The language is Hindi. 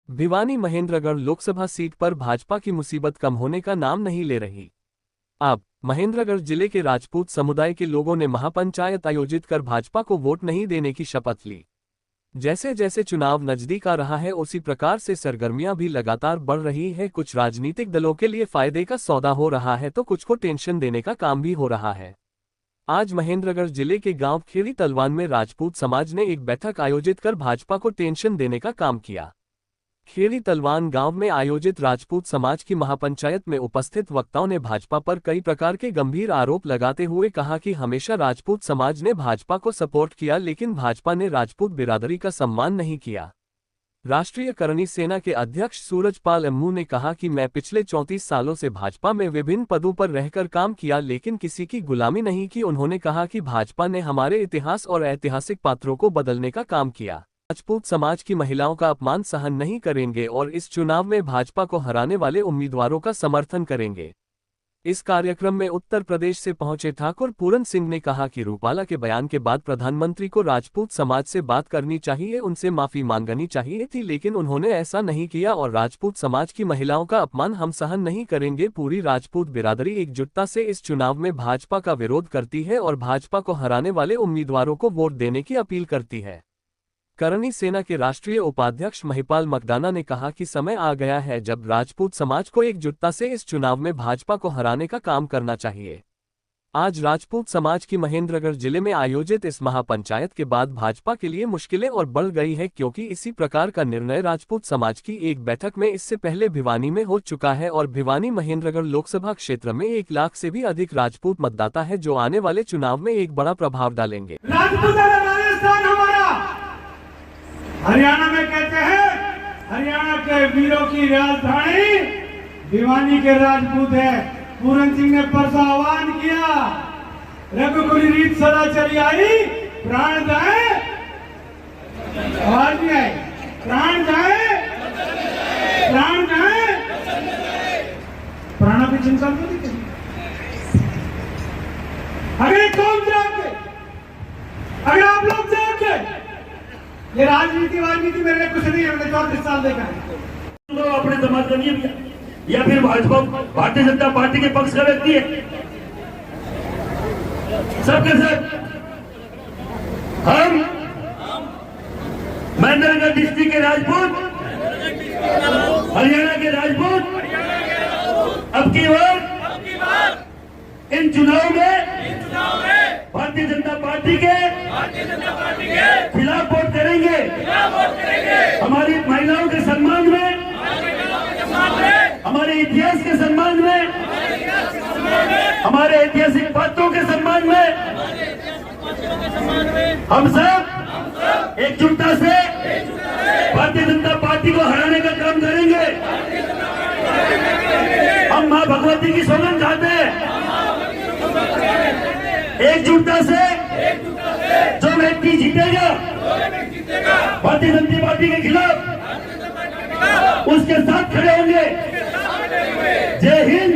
भिवानी महेंद्रगढ़ लोकसभा सीट पर भाजपा की मुसीबत कम होने का नाम नहीं ले रही। अब महेंद्रगढ़ जिले के राजपूत समुदाय के लोगों ने महापंचायत आयोजित कर भाजपा को वोट नहीं देने की शपथ ली। जैसे जैसे चुनाव नजदीक आ रहा है उसी प्रकार से सरगर्मियां भी लगातार बढ़ रही है। कुछ राजनीतिक दलों के लिए फायदे का सौदा हो रहा है तो कुछ को टेंशन देने का काम भी हो रहा है। आज महेंद्रगढ़ जिले के गांव खेड़ी तलवान में राजपूत समाज ने एक बैठक आयोजित कर भाजपा को टेंशन देने का काम किया। खेड़ी तलवान गांव में आयोजित राजपूत समाज की महापंचायत में उपस्थित वक्ताओं ने भाजपा पर कई प्रकार के गंभीर आरोप लगाते हुए कहा कि हमेशा राजपूत समाज ने भाजपा को सपोर्ट किया, लेकिन भाजपा ने राजपूत बिरादरी का सम्मान नहीं किया। राष्ट्रीय करणी सेना के अध्यक्ष सूरजपाल अम्मू ने कहा कि मैं पिछले 34 सालों से भाजपा में विभिन्न पदों पर रहकर काम किया, लेकिन किसी की गुलामी नहीं की। उन्होंने कहा कि भाजपा ने हमारे इतिहास और ऐतिहासिक पात्रों को बदलने का काम किया। राजपूत समाज की महिलाओं का अपमान सहन नहीं करेंगे और इस चुनाव में भाजपा को हराने वाले उम्मीदवारों का समर्थन करेंगे। इस कार्यक्रम में उत्तर प्रदेश से पहुंचे ठाकुर पूरन सिंह ने कहा कि रूपाला के बयान के बाद प्रधानमंत्री को राजपूत समाज से बात करनी चाहिए, उनसे माफी मांगनी चाहिए थी, लेकिन उन्होंने ऐसा नहीं किया और राजपूत समाज की महिलाओं का अपमान हम सहन नहीं करेंगे। पूरी राजपूत बिरादरी एकजुटता से इस चुनाव में भाजपा का विरोध करती है और भाजपा को हराने वाले उम्मीदवारों को वोट देने की अपील करती है। करणी सेना के राष्ट्रीय उपाध्यक्ष महिपाल मकदाना ने कहा कि समय आ गया है जब राजपूत समाज को एकजुटता से इस चुनाव में भाजपा को हराने का काम करना चाहिए। आज राजपूत समाज की महेंद्रगढ़ जिले में आयोजित इस महापंचायत के बाद भाजपा के लिए मुश्किलें और बढ़ गई है, क्योंकि इसी प्रकार का निर्णय राजपूत समाज की एक बैठक में इससे पहले भिवानी में हो चुका है और भिवानी महेंद्रगढ़ लोकसभा क्षेत्र में 1 लाख से भी अधिक राजपूत मतदाता है, जो आने वाले चुनाव में एक बड़ा प्रभाव डालेंगे। हरियाणा में कहते हैं हरियाणा के वीरों की राजधानी भिवानी के राजपूत है। पूरन सिंह ने परसों आह्वान किया, रघुकुल रीत सदा चली आई, प्राण जाए, आवाज नहीं आई, प्राण जाए, प्राण जाए, प्राणों की चिंता तो नहीं करी। अगर कौन जाओगे, अगर आप लोग जाओगे, ये राजनीति मेरे कुछ नहीं है, मैंने 34 साल देखा है। तो अपने समाज का नहीं है या फिर भाजपा भारतीय जनता पार्टी के पक्ष का व्यक्ति है, सबके सब हम महेंद्रगढ़ डिस्ट्रिक्ट के राजपूत, हरियाणा के राजपूत अब की बार इन चुनाव में भारतीय जनता पार्टी के खिलाफ वोट करेंगे। हमारी महिलाओं के सम्मान में, हमारे इतिहास के सम्मान में, हमारे ऐतिहासिक पात्रों के सम्मान में हम सब एकजुटता से भारतीय जनता पार्टी को हराने का काम करेंगे। हम मां भगवती की सौगंध खाते हैं, एकजुटता से जो व्यक्ति जीतेगा भारतीय जनता पार्टी के खिलाफ, उसके साथ खड़े होंगे। जय हिंद।